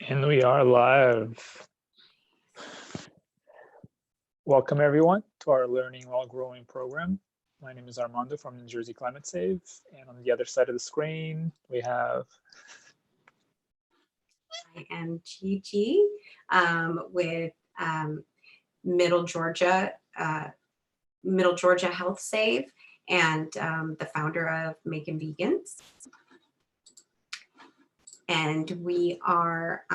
And we are live. Welcome everyone to our Learning While Growing program. My name is Armando from New Jersey Climate Save. And on the other side of the screen, we have... I am Gigi with Middle Georgia Health Save and the founder of Making Vegans. And we are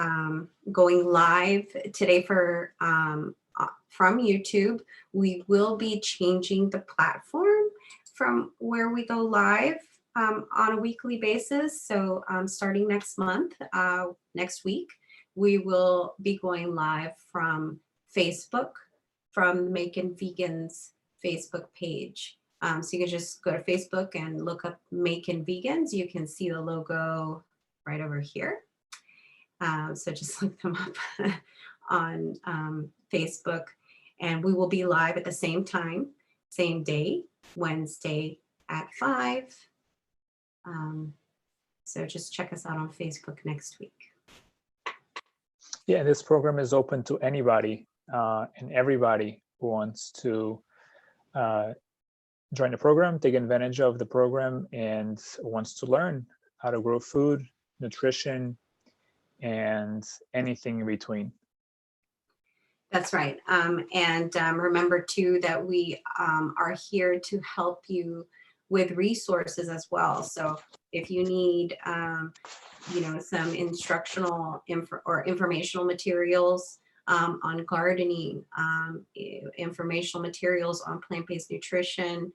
going live today from YouTube. We will be changing the platform from where we go live on a weekly basis. So starting next month, next week, we will be going live from Facebook, from Making Vegans Facebook page. So you can just go to Facebook and look up Making Vegans. You can see the logo right over here. So just look them up on Facebook, and we will be live at the same time, same day, Wednesday at 5. So just check us out on Facebook next week. Yeah, this program is open to anybody and everybody who wants to join the program, take advantage of the program, and wants to learn how to grow food, nutrition, and anything in between. That's right. And remember too that we are here to help you with resources as well. So if you need some instructional or informational materials on gardening, informational materials on plant-based nutrition,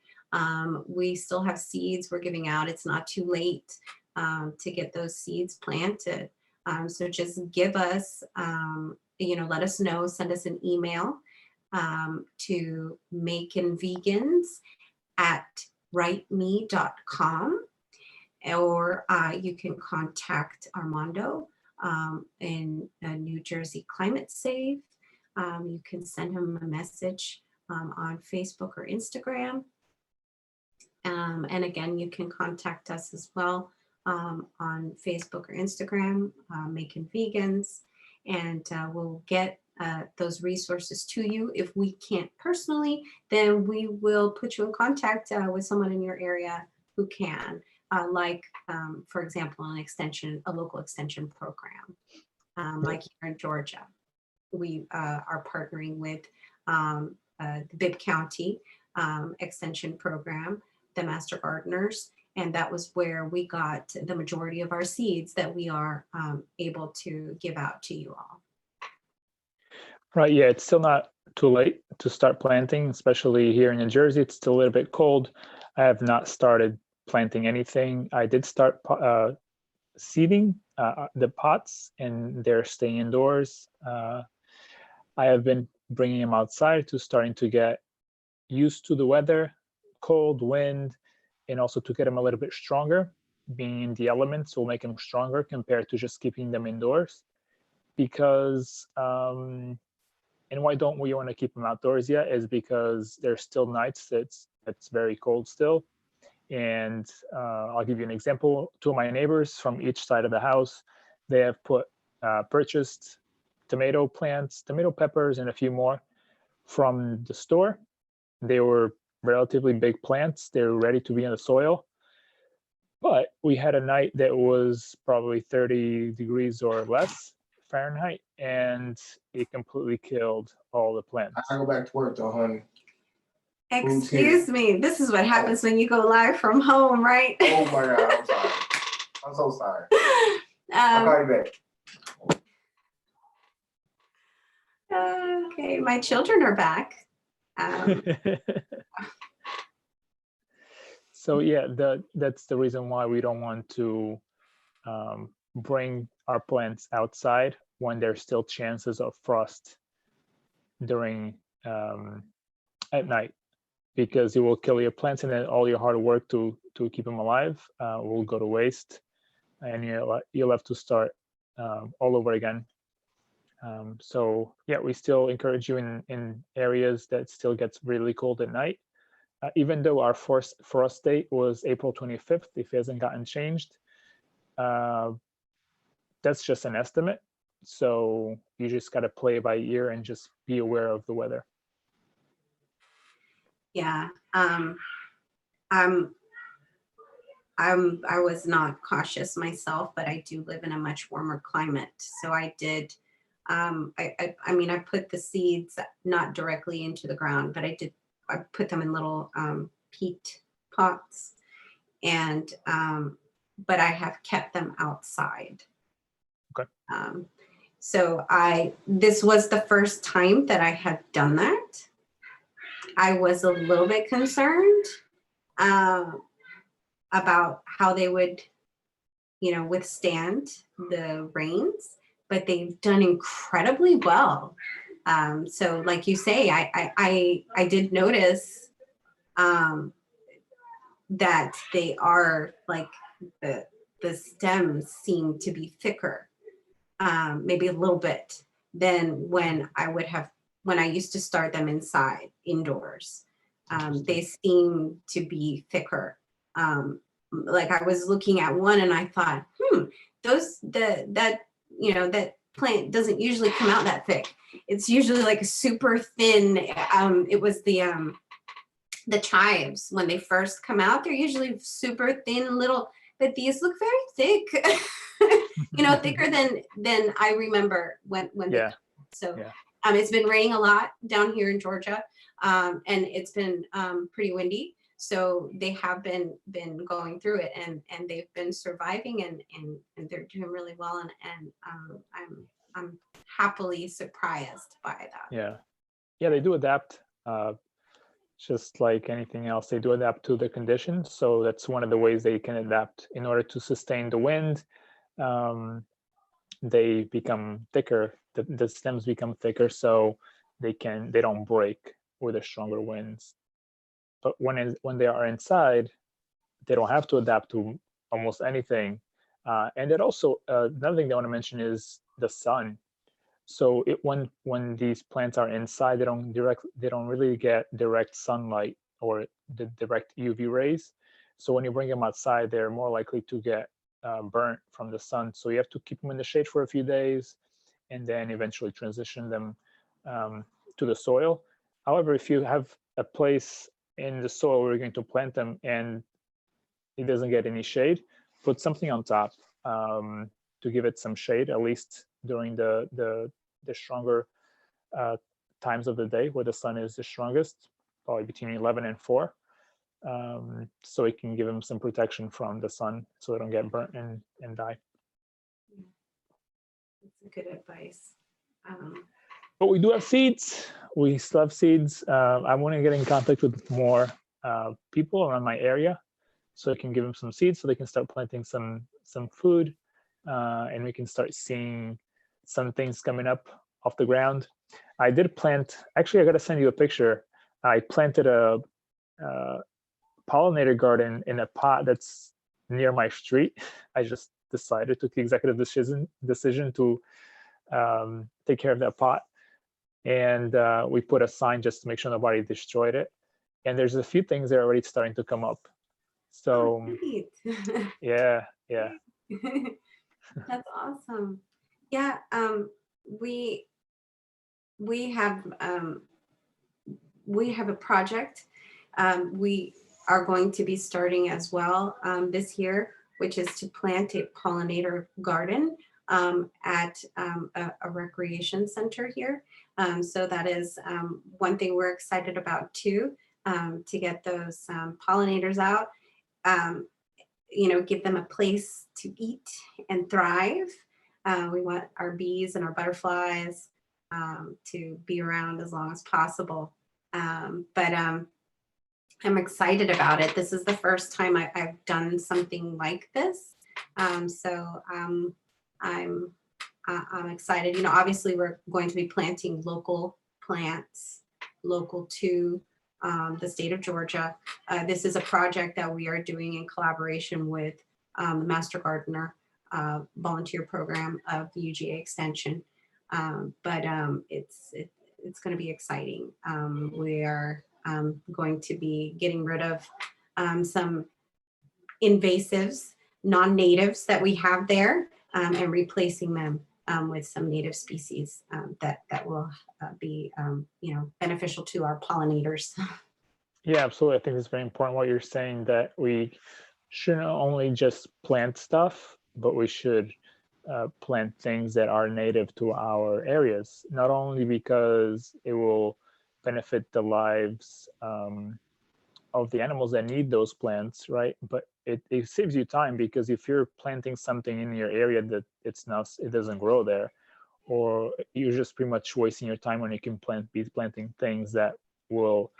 we still have seeds we're giving out. It's not too late to get those seeds planted. So just give us, let us know, send us an email to makingvegans@writeme.com, or you can contact Armando in New Jersey Climate Save. You can send him a message on Facebook or Instagram. And again, you can contact us as well on Facebook or Instagram, Making Vegans, and we'll get those resources to you. If we can't personally, then we will put you in contact with someone in your area who can, for example, a local extension program, like here in Georgia. We are partnering with the Bibb County Extension Program, the Master Gardeners, and that was where we got the majority of our seeds that we are able to give out to you all. Right, yeah, it's still not too late to start planting, especially here in New Jersey. It's still a little bit cold. I have not started planting anything. I did start seeding the pots, and they're staying indoors. I have been bringing them outside to starting to get used to the weather, cold, wind, and also to get them a little bit stronger. Being in the elements will make them stronger compared to just keeping them indoors. Because, and why don't we want to keep them outdoors yet, is because there's still nights that's very cold still. And I'll give you an example. Two of my neighbors from each side of the house, they have purchased tomato plants, tomato peppers, and a few more from the store. They were relatively big plants. They were ready to be in the soil. But we had a night that was probably 30 degrees or less Fahrenheit, and it completely killed all the plants. I go back to work though, honey. Excuse me, this is what happens when you go live from home, right? Oh my God, I'm sorry. I'm so sorry. I'll call you back. Okay, my children are back. So yeah, that's the reason why we don't want to bring our plants outside when there's still chances of frost during at night, because it will kill your plants, and then all your hard work to keep them alive will go to waste, and you'll have to start all over again. So yeah, we still encourage you in areas that still gets really cold at night. Even though our frost date was April 25th, if it hasn't gotten changed, that's just an estimate. So you just got to play it by ear and just be aware of the weather. Yeah. I was not cautious myself, but I do live in a much warmer climate. So I did, I mean, I put the seeds not directly into the ground, but I put them in little peat pots, and, but I have kept them outside. Okay. So this was the first time that I had done that. I was a little bit concerned about how they would, withstand the rains, but they've done incredibly well. So like you say, I did notice that they are like the stems seem to be thicker, maybe a little bit than when I used to start them indoors. They seem to be thicker. Like I was looking at one and I thought, that plant doesn't usually come out that thick. It's usually like super thin. It was the chives when they first come out. They're usually super thin little, but these look very thick. Thicker than I remember when Yeah. So Yeah. It's been raining a lot down here in Georgia, and it's been pretty windy. So they have been going through it, and they've been surviving, and they're doing really well, and I'm happily surprised by that. Yeah, they do adapt. Just like anything else, they do adapt to the conditions. So that's one of the ways they can adapt in order to sustain the wind. They become thicker. The stems become thicker, so they don't break with the stronger winds. But when they are inside, they don't have to adapt to almost anything. And it also another thing they want to mention is the sun. So when these plants are inside, they don't really get direct sunlight or the direct UV rays. So when you bring them outside, they're more likely to get burnt from the sun. So you have to keep them in the shade for a few days, and then eventually transition them to the soil. However, if you have a place in the soil where you're going to plant them and it doesn't get any shade, put something on top to give it some shade, at least during the stronger times of the day where the sun is the strongest, probably between 11 and 4. So it can give them some protection from the sun so they don't get burnt and die. That's good advice. But we do have seeds. We still have seeds. I want to get in contact with more people around my area so I can give them some seeds so they can start planting some food, and we can start seeing some things coming up off the ground. I did plant, actually I got to send you a picture. I planted a pollinator garden in a pot that's near my street. I just took the executive decision to take care of that pot. And we put a sign just to make sure nobody destroyed it. And there's a few things that are already starting to come up. So yeah. That's awesome. Yeah, we have a project we are going to be starting as well this year, which is to plant a pollinator garden at a recreation center here. So that is one thing we're excited about too, to get those pollinators out, give them a place to eat and thrive. We want our bees and our butterflies to be around as long as possible. But I'm excited about it. This is the first time I've done something like this. So I'm excited. Obviously we're going to be planting local plants, local to the state of Georgia. This is a project that we are doing in collaboration with the Master Gardener volunteer program of the UGA Extension. But it's going to be exciting. We are going to be getting rid of some invasives, non-natives that we have there, and replacing them with some native species that will be, beneficial to our pollinators. Yeah, absolutely. I think it's very important what you're saying, that we shouldn't only just plant stuff, but we should plant things that are native to our areas, not only because it will benefit the lives of the animals that need those plants, right? But it saves you time, because if you're planting something in your area that it doesn't grow there, or you're just pretty much wasting your time when you can be planting things that will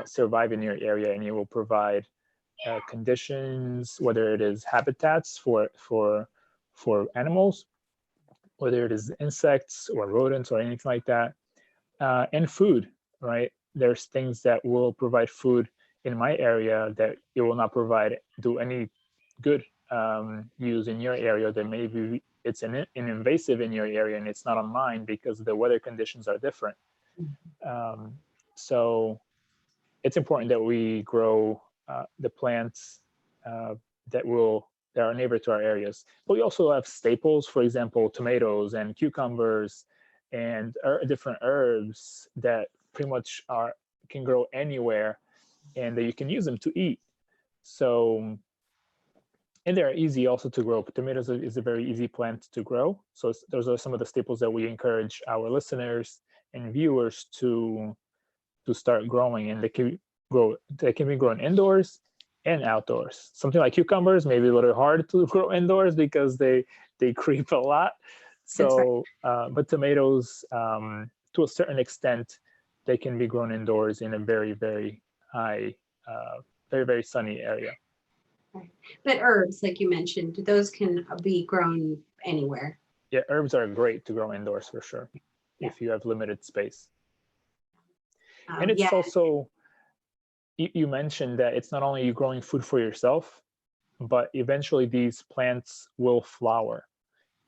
survive in your area, and you will provide conditions, whether it is habitats for animals, whether it is insects or rodents or anything like that, and food, right? There's things that will provide food in my area that it will not do any good use in your area, that maybe it's an invasive in your area and it's not on mine because the weather conditions are different. So it's important that we grow the plants that are neighbor to our areas. But we also have staples, for example, tomatoes and cucumbers and different herbs that pretty much can grow anywhere, and that you can use them to eat. So, and they're easy also to grow. Tomatoes is a very easy plant to grow. So those are some of the staples that we encourage our listeners and viewers to start growing, and they can be grown indoors and outdoors. Something like cucumbers may be a little hard to grow indoors because they creep a lot. So, but tomatoes, to a certain extent, they can be grown indoors in a very, very high, very, very sunny area. Right. But herbs, like you mentioned, those can be grown anywhere. Yeah, herbs are great to grow indoors for sure, if you have limited space. And it's also, you mentioned that it's not only you growing food for yourself, but eventually these plants will flower,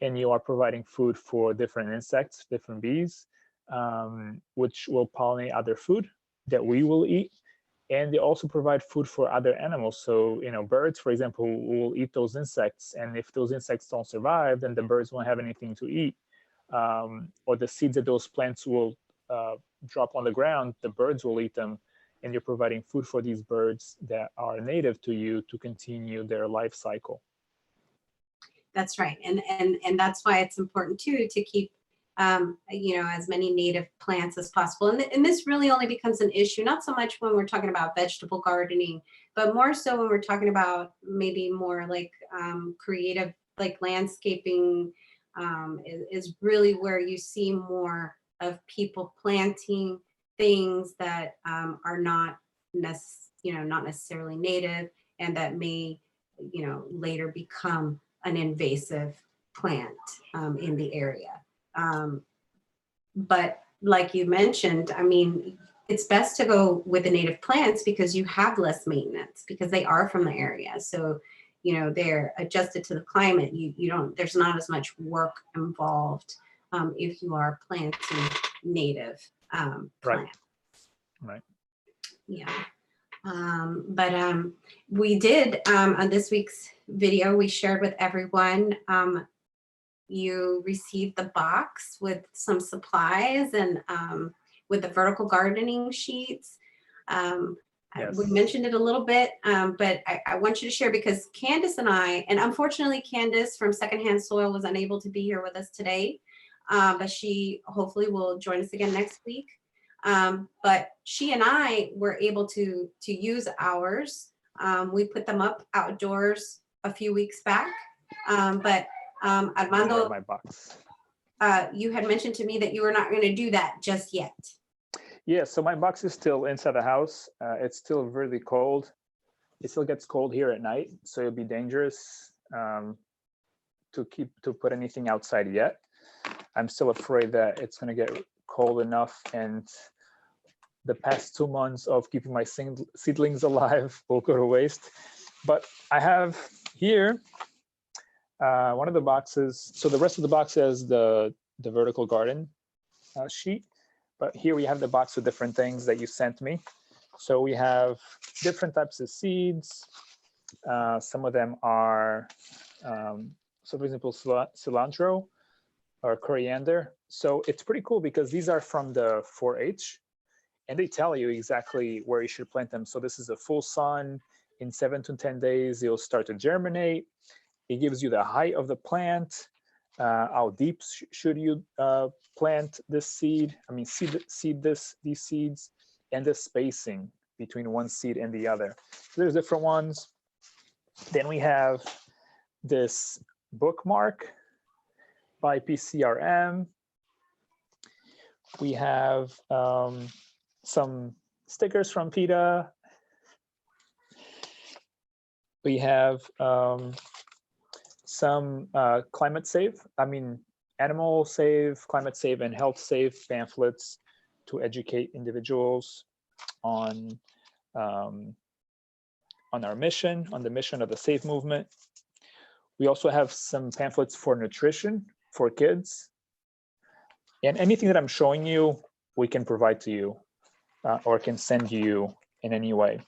and you are providing food for different insects, different bees, which will pollinate other food that we will eat. And they also provide food for other animals. So, birds, for example, will eat those insects. And if those insects don't survive, then the birds won't have anything to eat. Or the seeds that those plants will drop on the ground, the birds will eat them. And you're providing food for these birds that are native to you to continue their life cycle. That's right. And that's why it's important too to keep as many native plants as possible. And this really only becomes an issue, not so much when we're talking about vegetable gardening, but more so when we're talking about maybe more like creative, like landscaping is really where you see more of people planting things that are not necessarily native, and that may, later become an invasive plant in the area. But like you mentioned, I mean, it's best to go with the native plants because you have less maintenance, because they are from the area. So, they're adjusted to the climate. There's not as much work involved if you are planting native plants. Right. Yeah. But we did, on this week's video, we shared with everyone, you received the box with some supplies and with the vertical gardening sheets. Yes. We mentioned it a little bit, but I want you to share, because Candace and I, and unfortunately Candace from Secondhand Soil was unable to be here with us today, but she hopefully will join us again next week. But she and I were able to use ours. We put them up outdoors a few weeks back, but Armando, my box. You had mentioned to me that you were not going to do that just yet. Yeah, so my box is still inside the house. It's still really cold. It still gets cold here at night, so it'll be dangerous to put anything outside yet. I'm still afraid that it's going to get cold enough, and the past 2 months of keeping my seedlings alive will go to waste. But I have here one of the boxes. So the rest of the box has the vertical garden sheet, but here we have the box with different things that you sent me. So we have different types of seeds. Some of them are, so for example, cilantro. or coriander. So it's pretty cool because these are from the 4-H, and they tell you exactly where you should plant them. So this is a full sun. In 7 to 10 days, it'll start to germinate. It gives you the height of the plant, how deep should you plant this seed. I mean, seed these seeds, and the spacing between one seed and the other. So there's different ones. Then we have this bookmark by PCRM. We have some stickers from PETA. We have some climate safe, animal safe, climate safe, and health safe pamphlets to educate individuals on our mission, on the mission of the SAFE movement. We also have some pamphlets for nutrition for kids. And anything that I'm showing you, we can provide to you or can send you in any way.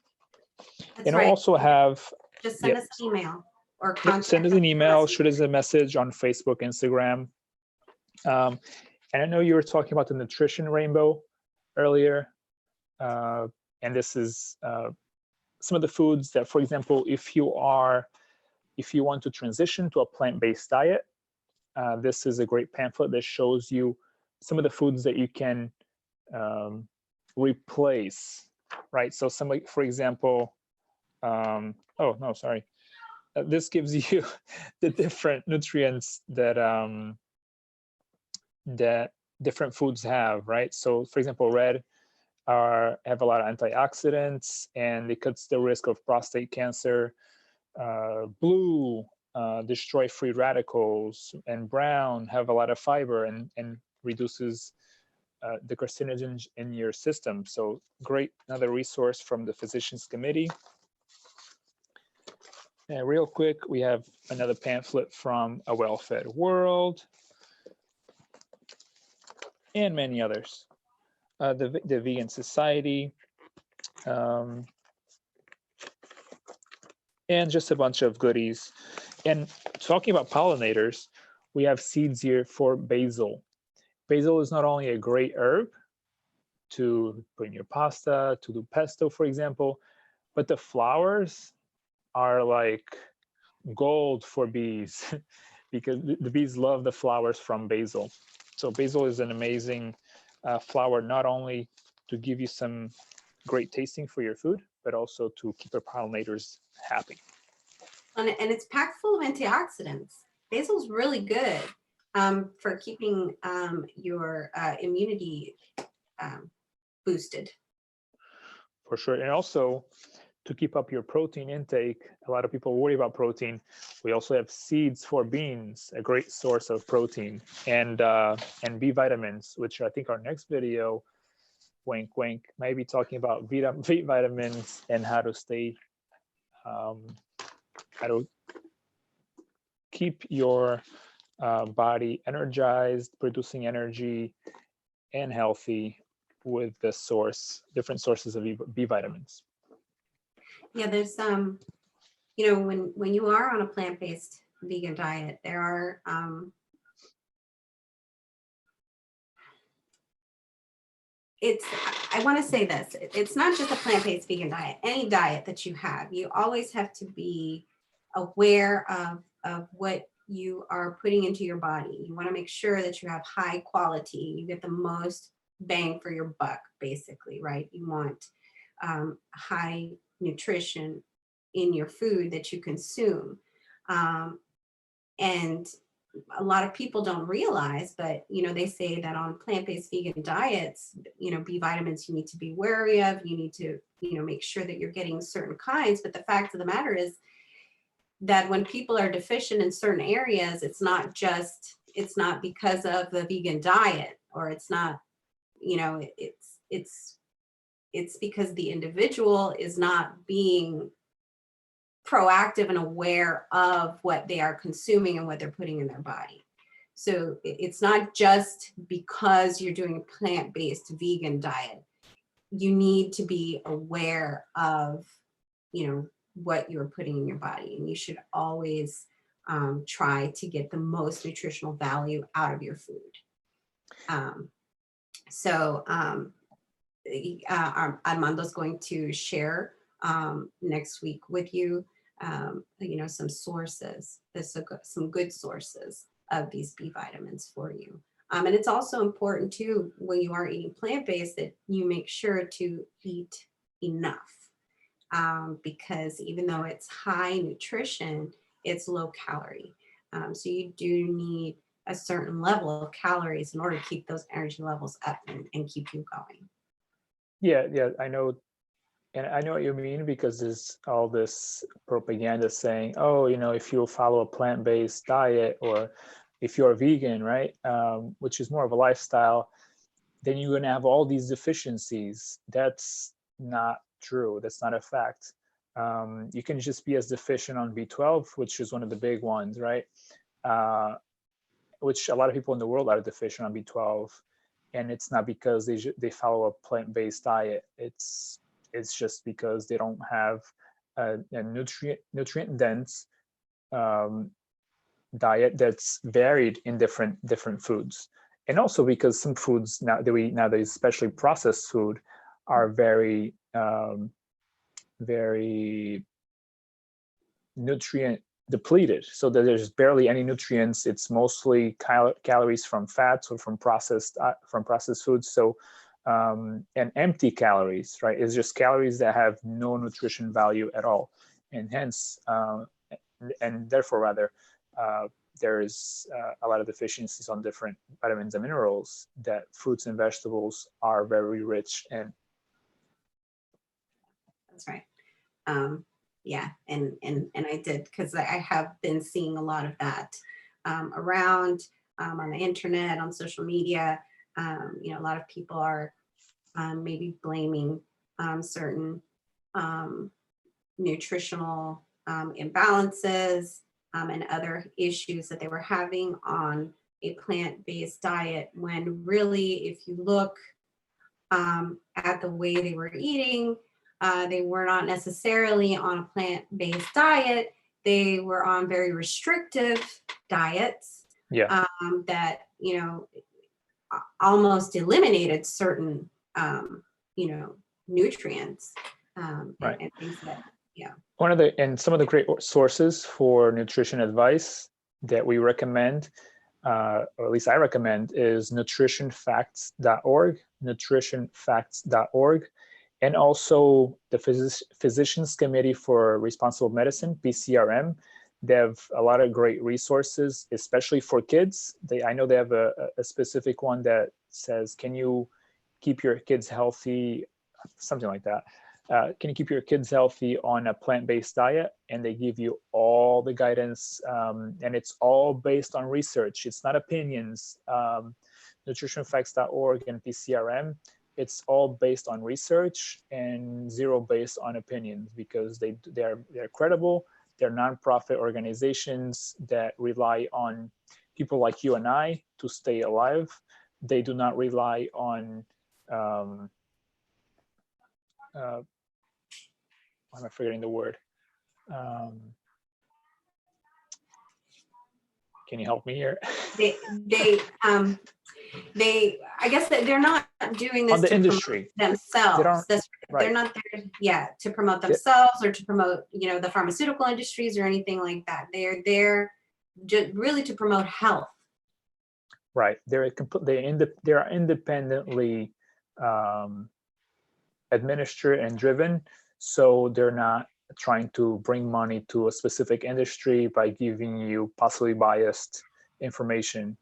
That's and right. I also have, Just send us an email or contact send us an email, us. shoot us a message on Facebook, Instagram. And I know you were talking about the nutrition rainbow earlier. And this is some of the foods that, for example, if you want to transition to a plant-based diet, this is a great pamphlet that shows you some of the foods that you can replace, right? So somebody, for example, oh no, sorry. This gives you the different nutrients that that different foods have, right? So for example, red have a lot of antioxidants and it cuts the risk of prostate cancer. Blue destroy free radicals, and brown have a lot of fiber and reduces the carcinogens in your system. So great, another resource from the Physicians Committee. And real quick, we have another pamphlet from A Well-Fed World and many others. The Vegan Society, and just a bunch of goodies. And talking about pollinators, we have seeds here for basil. Basil is not only a great herb to put in your pasta, to do pesto, for example, but the flowers are like gold for bees because the bees love the flowers from basil. So basil is an amazing flower, not only to give you some great tasting for your food, but also to keep your pollinators happy. And it's packed full of antioxidants. Basil's really good for keeping your immunity boosted. For sure. And also to keep up your protein intake, a lot of people worry about protein. We also have seeds for beans, a great source of protein, and B vitamins, which I think our next video, wink, wink, maybe talking about B vitamins and how to stay, how to keep your body energized, producing energy, and healthy with the different sources of B vitamins. Yeah, there's you know, when you are on a plant-based vegan diet, there are I want to say this, it's not just a plant-based vegan diet. Any diet that you have, you always have to be aware of what you are putting into your body. You want to make sure that you have high quality, you get the most bang for your buck, basically, right? You want high nutrition in your food that you consume. And a lot of people don't realize, but you know, they say that on plant-based vegan diets, you know, B vitamins you need to be wary of, you need to, you know, make sure that you're getting certain kinds. But the fact of the matter is that when people are deficient in certain areas, it's not because of the vegan diet, or it's not, you know, it's because the individual is not being proactive and aware of what they are consuming and what they're putting in their body. So it's not just because you're doing a plant-based vegan diet. You need to be aware of, you know, what you're putting in your body, and you should always try to get the most nutritional value out of your food. Armando's going to share next week with you, some sources, some good sources of these B vitamins for you. And it's also important too, when you are eating plant-based, that you make sure to eat enough, because even though it's high nutrition, it's low calorie. So you do need a certain level of calories in order to keep those energy levels up and keep you going. Yeah, I know. And I know what you mean, because there's all this propaganda saying, oh, if you follow a plant-based diet, or if you're a vegan, right, which is more of a lifestyle, then you're going to have all these deficiencies. That's not true. That's not a fact. You can just be as deficient on B12, which is one of the big ones, right? Which a lot of people in the world are deficient on B12. And it's not because they follow a plant-based diet. It's just because they don't have a nutrient dense diet that's varied in different foods. And also because some foods nowadays, especially processed food, are very nutrient depleted, so that there's barely any nutrients. It's mostly calories from fats or from processed foods. So and empty calories, right? It's just calories that have no nutrition value at all, and hence and therefore rather there's a lot of deficiencies on different vitamins and minerals that fruits and vegetables are very rich in. That's right. Yeah, and I did, because I have been seeing a lot of that around on the internet, on social media. A lot of people are maybe blaming certain nutritional imbalances and other issues that they were having on a plant-based diet, when really, if you look at the way they were eating, they were not necessarily on a plant-based diet. They were on very restrictive diets that, almost eliminated certain, nutrients Right. and things that, Some of the great sources for nutrition advice that we recommend, or at least I recommend, is nutritionfacts.org, nutritionfacts.org. And also the Physicians Committee for Responsible Medicine, PCRM. They have a lot of great resources, especially for kids. I know they have a specific one that says, can you keep your kids healthy? Something like that. Can you keep your kids healthy on a plant-based diet? And they give you all the guidance, and it's all based on research. It's not opinions. Nutritionfacts.org and PCRM. It's all based on research and zero based on opinions, because they're credible. They're nonprofit organizations that rely on people like you and I to stay alive. They do not rely on why am I forgetting the word? Can you help me here? I guess that they're not doing this on the to industry themselves. Right. They're not there, to promote themselves or to promote, the pharmaceutical industries or anything like that. They're there really to promote health. Right. They are independently administered and driven, so they're not trying to bring money to a specific industry by giving you possibly biased information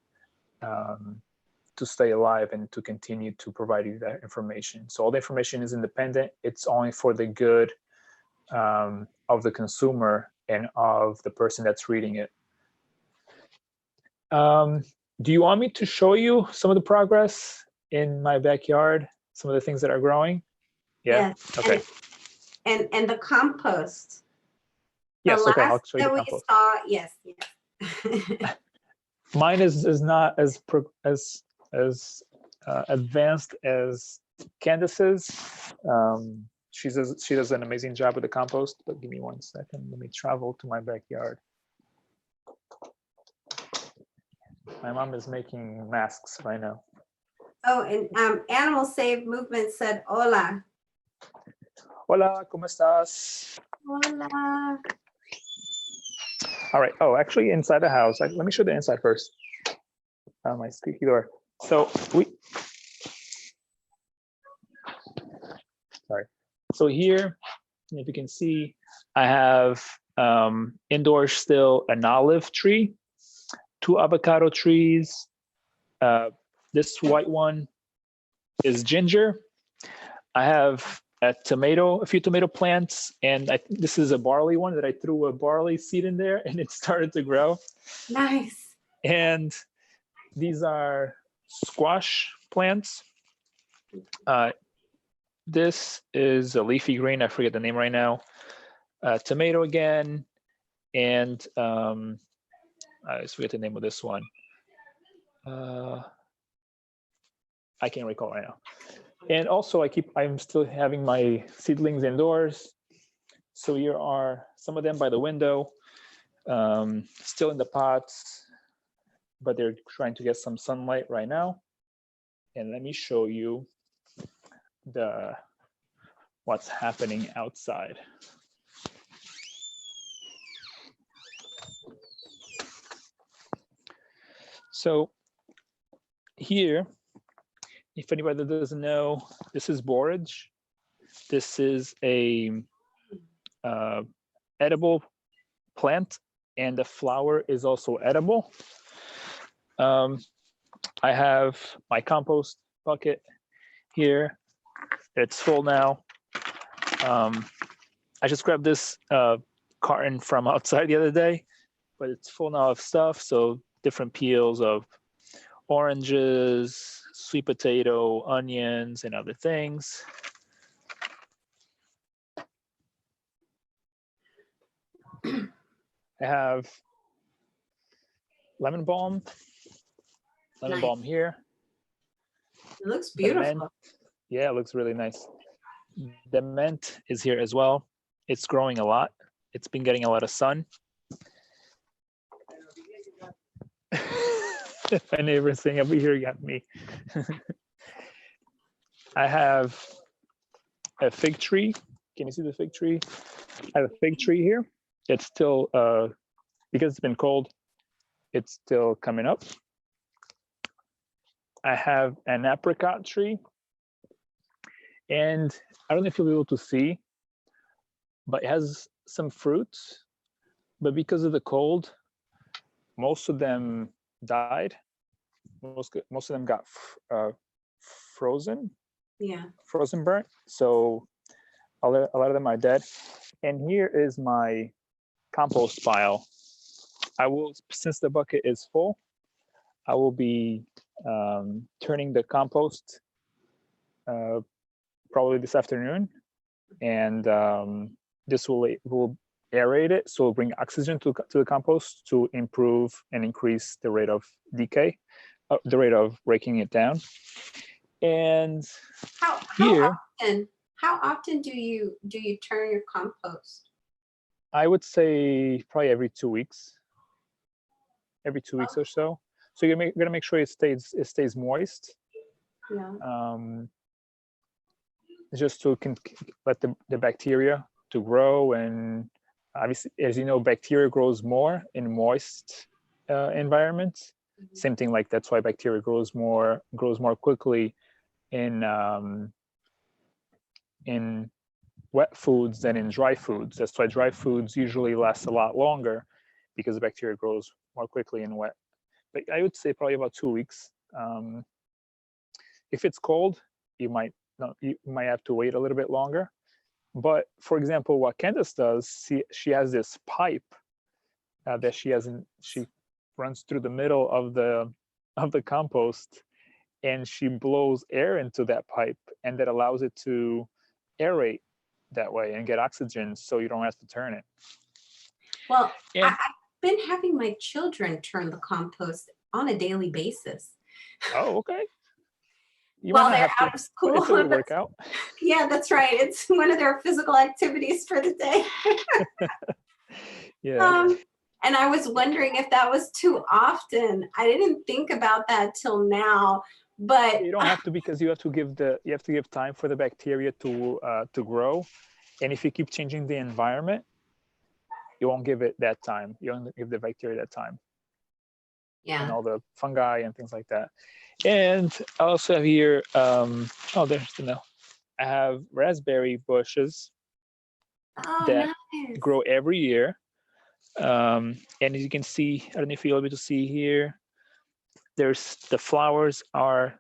to stay alive and to continue to provide you that information. So all the information is independent. It's only for the good of the consumer and of the person that's reading it. Do you want me to show you some of the progress in my backyard? Some of the things that are growing? Yeah. Yes. Okay. And the compost. Yes. Okay. I'll show you the compost. Yes. Mine is not as advanced as Candace's. She does an amazing job with the compost. But give me 1 second. Let me travel to my backyard. My mom is making masks right now. Oh, and Animal Save Movement said hola. Hola, ¿cómo estás? Hola. All right. Oh, actually, inside the house. Let me show the inside first. My squeaky door. So So here, if you can see, I have indoors still an olive tree, 2 avocado trees. This white one is ginger. I have a few tomato plants, and I think this is a barley one that I threw a barley seed in there and it started to grow. Nice. And these are squash plants. This is a leafy green. I forget the name right now. Tomato again, and I just forget the name of this one. I can't recall right now. And also, I'm still having my seedlings indoors. So here are some of them by the window, still in the pots, but they're trying to get some sunlight right now. And let me show you what's happening outside. So here, if anybody doesn't know, this is borage. This is a edible plant, and the flower is also edible. I have my compost bucket here. It's full now. I just grabbed this carton from outside the other day, but it's full now of stuff. So different peels of oranges, sweet potato, onions, and other things. I have lemon balm Nice. here. It looks The mint, beautiful. yeah, it looks really nice. The mint is here as well. It's growing a lot. It's been getting a lot of sun. My neighbor's saying over here got me. I have a fig tree. Can you see the fig tree? I have a fig tree here. It's still, because it's been cold, it's still coming up. I have an apricot tree. And I don't know if you'll be able to see, but it has some fruits. But because of the cold, most of them died. Most of them got frozen. Yeah. Frozen burnt. So a lot of them are dead. And here is my compost pile. I will, since the bucket is full, I will be turning the compost probably this afternoon, and this will aerate it, so it'll bring oxygen to the compost to improve and increase the rate of decay, the rate of breaking it down. And How often do you turn your compost? I would say probably every 2 weeks. Every 2 weeks or so. So you're gonna make sure it stays moist. Yeah. Just to let the bacteria to grow, and obviously, as you know, bacteria grows more in moist environments. Mhm. Same thing, like that's why bacteria grows more quickly in wet foods than in dry foods. That's why dry foods usually last a lot longer, because the bacteria grows more quickly in wet. But I would say probably about 2 weeks. If it's cold, you might have to wait a little bit longer. But for example, what Candace does, she has this pipe that she runs through the middle of the compost, and she blows air into that pipe, and that allows it to aerate that way and get oxygen, so you don't have to turn it. Well, I've been having my children turn the compost on a daily basis. Oh, okay. While they're out of school. It's a good workout. Yeah, that's right. It's one of their physical activities for the day. Yeah. And I was wondering if that was too often. I didn't think about that till now, but You don't have to, because you have to give time for the bacteria to grow. And if you keep changing the environment, you won't give it that time. You won't give the bacteria that time. And yeah. all the fungi and things like that. And I also have here, oh, there's the no. I have raspberry bushes Oh, that nice. grow every year. And as you can see, I don't know if you'll be able to see here, there's the flowers are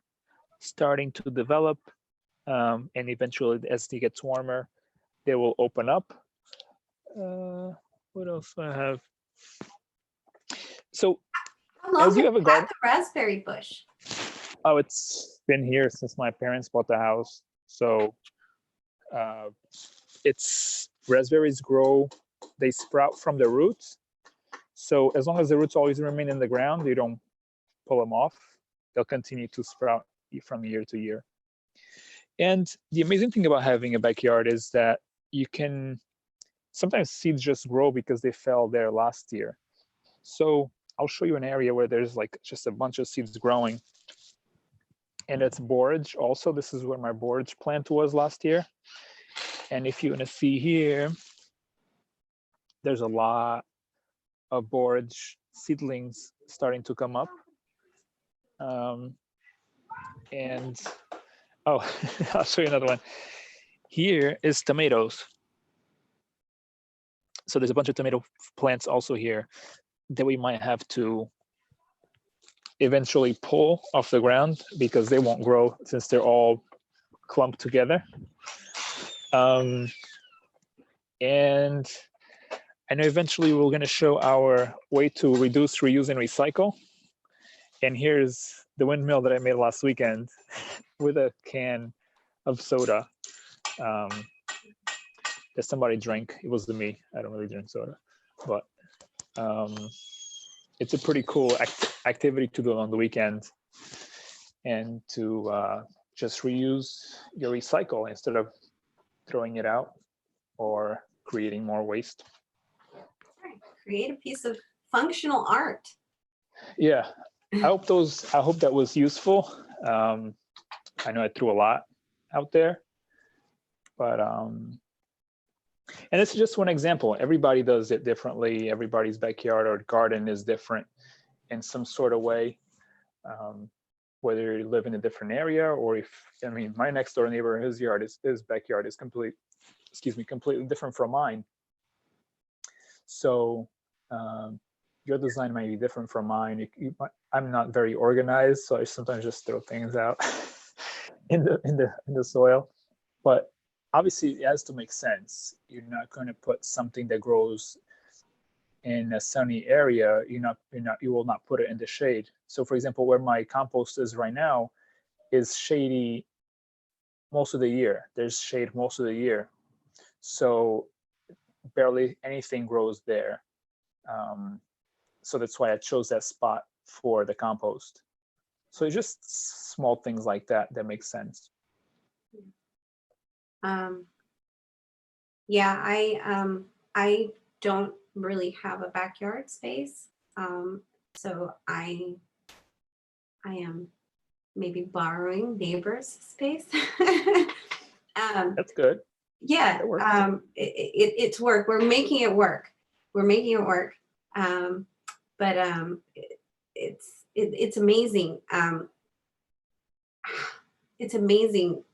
starting to develop. And eventually, as it gets warmer, they will open up. What else do I have? So How long as you have have a you had garden, the raspberry bush? oh, it's been here since my parents bought the house. So it's raspberries grow, they sprout from the roots. So as long as the roots always remain in the ground, you don't pull them off, they'll continue to sprout from year to year. And the amazing thing about having a backyard is that you can, sometimes seeds just grow because they fell there last year. So I'll show you an area where there's like just a bunch of seeds growing. And it's borage also. This is where my borage plant was last year. And if you want to see here, there's a lot of borage seedlings starting to come up. And oh, I'll show you another one. Here is tomatoes. So there's a bunch of tomato plants also here that we might have to eventually pull off the ground because they won't grow since they're all clumped together. And I know eventually we're going to show our way to reduce, reuse, and recycle. And here's the windmill that I made last weekend with a can of soda that somebody drank. It was me. I don't really drink soda, but it's a pretty cool activity to do on the weekend, and to just reuse your recycle instead of throwing it out or creating more waste. Create a piece of functional art. Yeah, I hope that was useful. I know I threw a lot out there, but and this is just one example. Everybody does it differently. Everybody's backyard or garden is different in some sort of way. Whether you live in a different area, or if, I mean, my next door neighbor, his backyard is completely different from mine. So your design might be different from mine. I'm not very organized, so I sometimes just throw things out in the soil. But obviously, it has to make sense. You're not going to put something that grows in a sunny area. You will not put it in the shade. So, for example, where my compost is right now is shady most of the year. There's shade most of the year, so barely anything grows there. So that's why I chose that spot for the compost. So it's just small things like that that make sense. Yeah, I don't really have a backyard space, so I am maybe borrowing neighbors' space. That's good. Yeah, it's work. We're making it work. But it's amazing. It's amazing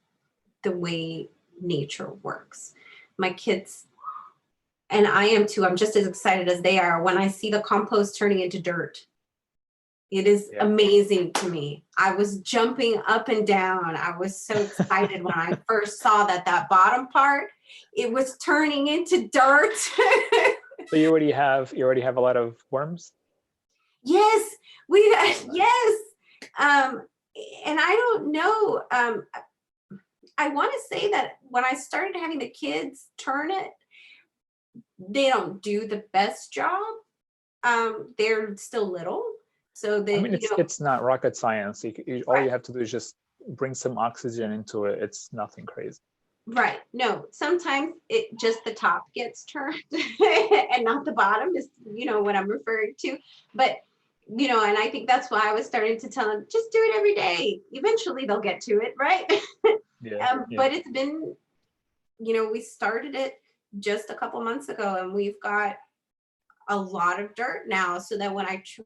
the way nature works. My kids, and I am too, I'm just as excited as they are when I see the compost turning into dirt. It is amazing to me. I was jumping up and down. I was so excited when I first saw that bottom part, it was turning into dirt. So you already have a lot of worms? Yes, yes. And I don't know. I want to say that when I started having the kids turn it, they don't do the best job. They're still little. So they, I mean, it's not rocket science. All you have to do is just bring some oxygen into it. It's nothing crazy. Right. No, sometimes it just the top gets turned and not the bottom is, what I'm referring to. But, and I think that's why I was starting to tell them, just do it every day. Eventually they'll get to it, right? Yeah, yeah. But it's been, we started it just a couple months ago and we've got a lot of dirt now so that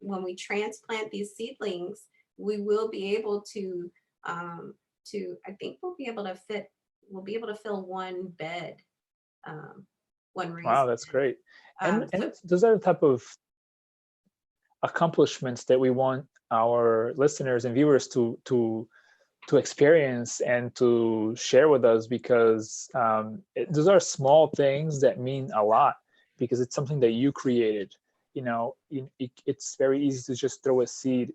when we transplant these seedlings, we will be able to I think we'll be able to fill one bed, one raised Wow, that's bed. great. And So those are the type of accomplishments that we want our listeners and viewers to experience and to share with us, because those are small things that mean a lot, because it's something that you created. It's very easy to just throw a seed,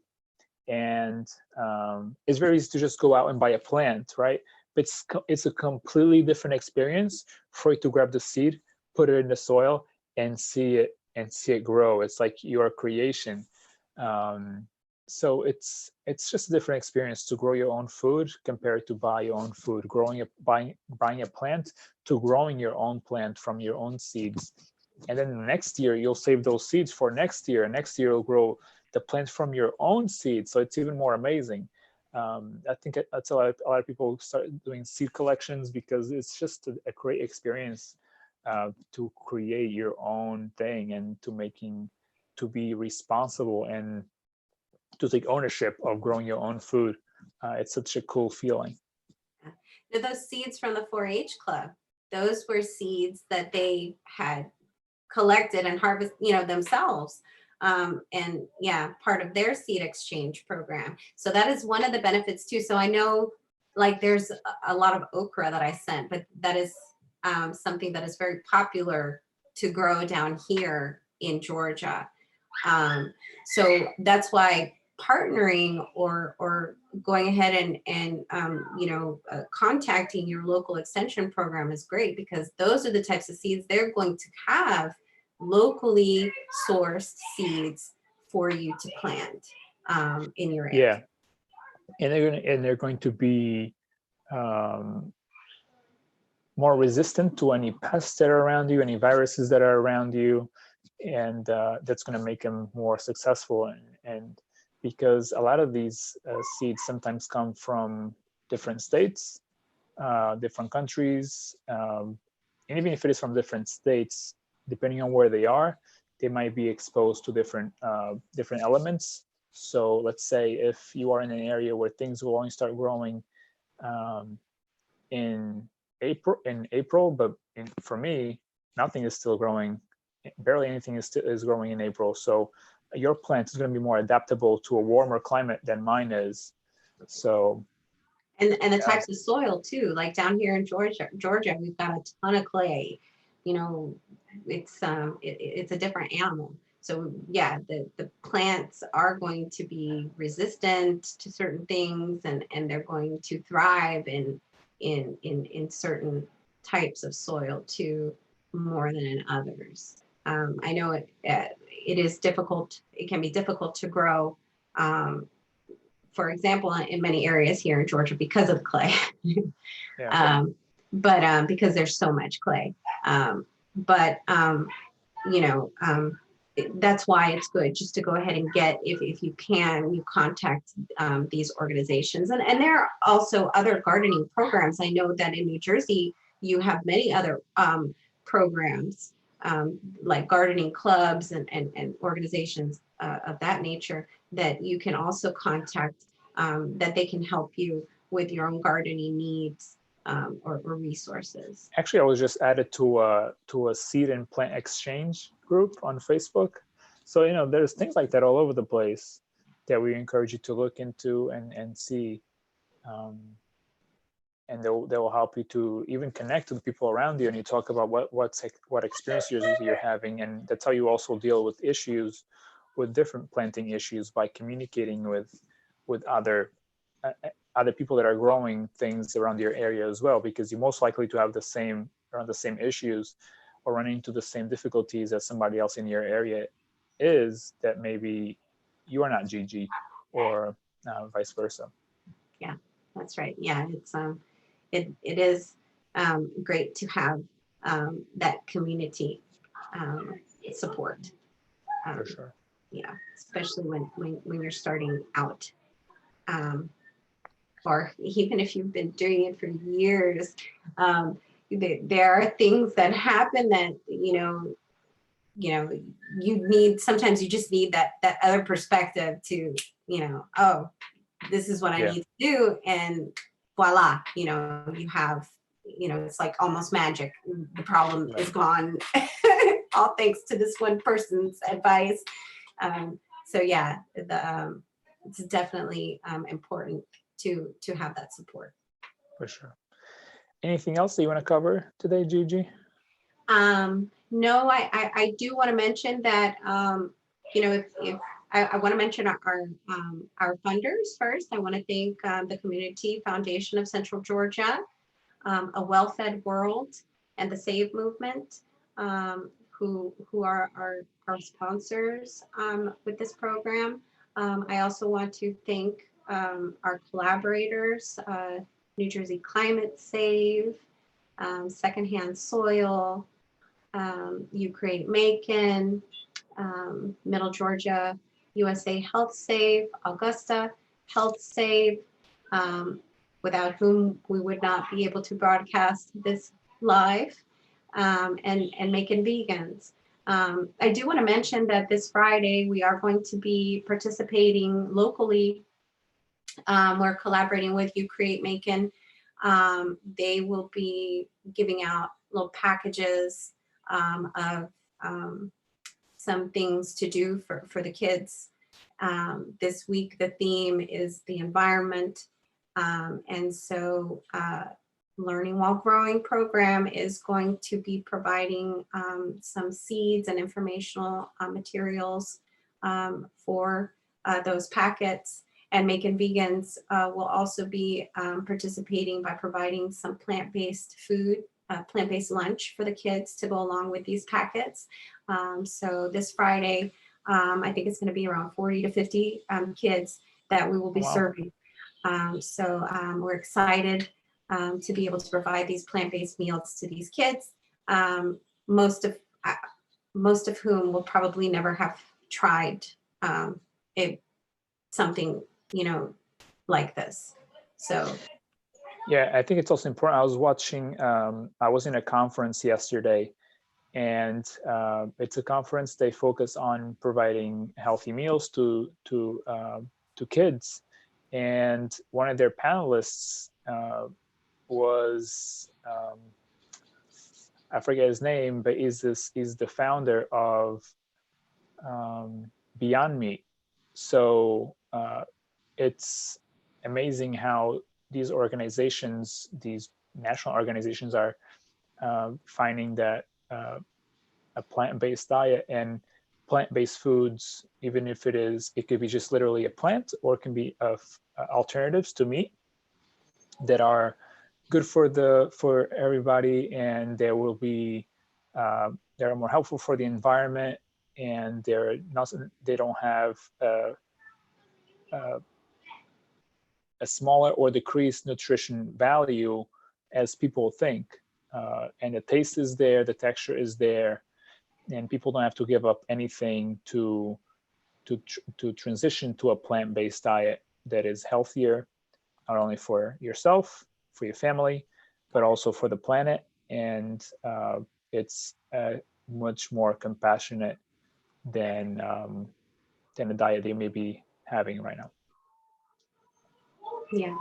and it's very easy to just go out and buy a plant, right? But it's a completely different experience for you to grab the seed, put it in the soil, and see it grow. It's like your creation. So it's just a different experience to grow your own food compared to buy your own food. Buying a plant to growing your own plant from your own seeds, and then next year you'll save those seeds for next year, and next year you'll grow the plant from your own seeds. So it's even more amazing. I think that's a lot of people start doing seed collections because it's just a great experience to create your own thing, and to be responsible and to take ownership of growing your own food. It's such a cool feeling. now those seeds from the 4-H club, those were seeds that they had collected and harvest, themselves. And yeah, part of their seed exchange program. So that is one of the benefits too. So I know like there's a lot of okra that I sent, but that is something that is very popular to grow down here in Georgia. So that's why partnering or going ahead and contacting your local extension program is great, because those are the types of seeds they're going to have, locally sourced seeds for you to plant in your area. Yeah, and they're going to be more resistant to any pests that are around you, any viruses that are around you, and that's going to make them more successful. And because a lot of these seeds sometimes come from different states, different countries, and even if it is from different states, depending on where they are, they might be exposed to different elements. So let's say if you are in an area where things will only start growing in April, but for me, nothing is still growing. Barely anything is growing in April. So your plant is going to be more adaptable to a warmer climate than mine is. So And the types of soil too, like down here in Georgia, we've got a ton of clay. It's a different animal. So yeah, the plants are going to be resistant to certain things, and they're going to thrive in certain types of soil too, more than in others. I know it is difficult. It can be difficult to grow. For example, in many areas here in Georgia because of clay. yeah. But because there's so much clay. That's why it's good just to go ahead and get, if you can, you contact these organizations. And there are also other gardening programs. I know that in New Jersey, you have many other programs like gardening clubs and organizations of that nature that you can also contact, that they can help you with your own gardening needs or resources. Actually, I was just added to a seed and plant exchange group on Facebook. So there's things like that all over the place that we encourage you to look into and see. And they will help you to even connect to the people around you, and you talk about what experience you're having, and that's how you also deal with issues, with different planting issues, by communicating with other people that are growing things around your area as well, because you're most likely to have the same issues or run into the same difficulties as somebody else in your area is, that maybe you are not Gigi, or vice versa. Yeah, that's right. Yeah, it is great to have that community support. For sure. Yeah, especially when you're starting out. Or even if you've been doing it for years, there are things that happen that, sometimes you just need that other perspective to, oh, this is what I Yeah. need to do. And voila, you have, it's like almost magic. The problem is gone, all thanks to this one person's advice. So yeah, it's definitely important to have that support. For sure. Anything else that you want to cover today, Gigi? No, I do want to mention that, if I want to mention our funders first. I want to thank the Community Foundation of Central Georgia, A Well-Fed World, and the Save Movement, who are our sponsors with this program. I also want to thank our collaborators, New Jersey Climate Save, Secondhand Soil, You Create Macon, Middle Georgia USA Health Save, Augusta Health Save, without whom we would not be able to broadcast this live, and Macon Vegans. I do want to mention that this Friday we are going to be participating locally. We're collaborating with You Create Macon. They will be giving out little packages of some things to do for the kids. This week, the theme is the environment. And so Learning While Growing program is going to be providing some seeds and informational materials for those packets. And Macon Vegans will also be participating by providing some plant-based food, plant-based lunch for the kids to go along with these packets. So this Friday, I think it's going to be around 40 to 50 kids that we will be serving. So we're excited to be able to provide these plant-based meals to these kids, most of whom will probably never have tried something, like this. So yeah, I think it's also important. I was watching, I was in a conference yesterday, and it's a conference, they focus on providing healthy meals to kids. And one of their panelists was, I forget his name, but is the founder of Beyond Meat. So it's amazing how these organizations, these national organizations, are finding that a plant-based diet and plant-based foods, even if it could be just literally a plant, or it can be of alternatives to meat that are good for everybody, and they will be they're more helpful for the environment, and they don't have a smaller or decreased nutrition value as people think. And the taste is there, the texture is there, and people don't have to give up anything to transition to a plant-based diet that is healthier, not only for yourself, for your family, but also for the planet. And it's much more compassionate than a diet they may be having right now. Yeah,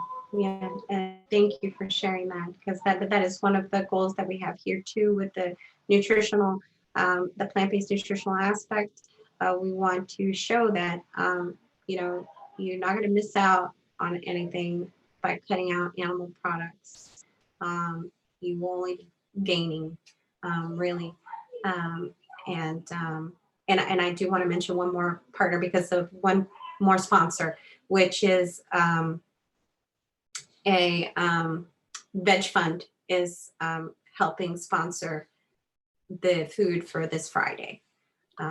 and thank you for sharing that, because that is one of the goals that we have here too with the nutritional, the plant-based nutritional aspect. We want to show that you're not going to miss out on anything by cutting out animal products. You will only be gaining, really. And I do want to mention one more partner because of one more sponsor, which is a Veg Fund is helping sponsor the food for this Friday.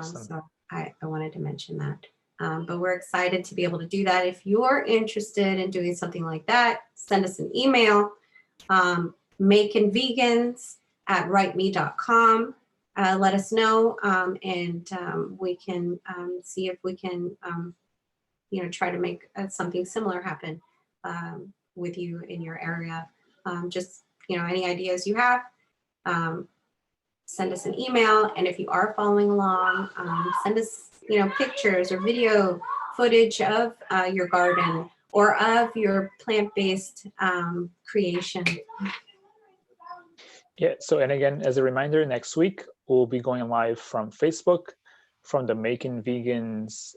So I wanted to mention that. But we're excited to be able to do that. If you're interested in doing something like that, send us an email. makinvegans@writeme.com. Let us know, and we can see if we can, try to make something similar happen with you in your area. Just, any ideas you have, send us an email. And if you are following along, send us, pictures or video footage of your garden or of your plant-based creation. Yeah, so, and again, as a reminder, next week, we'll be going live from Facebook, from the Making Vegans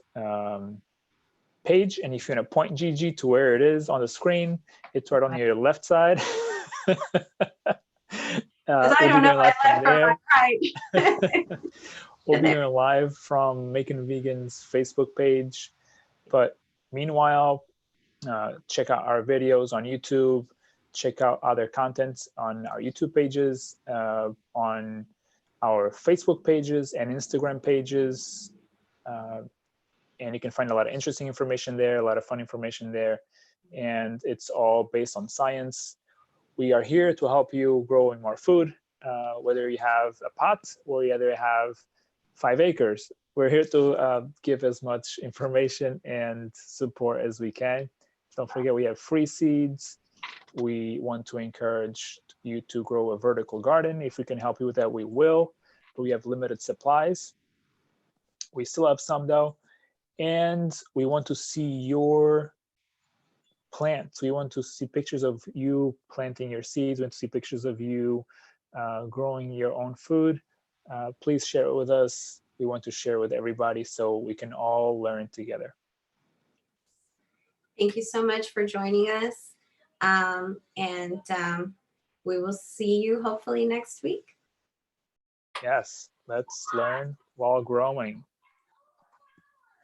page. And if you want to point Gigi to where it is on the screen, it's right on your left side. I don't know my left from my right. We'll be doing live from Making Vegans Facebook page. But meanwhile, check out our videos on YouTube. Check out other contents on our YouTube pages, on our Facebook pages and Instagram pages. And you can find a lot of interesting information there, a lot of fun information there. And it's all based on science. We are here to help you growing more food, whether you have a pot or whether you have 5 acres. We're here to give as much information and support as we can. Don't forget, we have free seeds. We want to encourage you to grow a vertical garden. If we can help you with that, we will. But we have limited supplies. We still have some though. And we want to see your plants. We want to see pictures of you planting your seeds. We want to see pictures of you growing your own food. Please share it with us. We want to share with everybody so we can all learn together. Thank you so much for joining us. We will see you hopefully next week. Yes, let's learn while growing.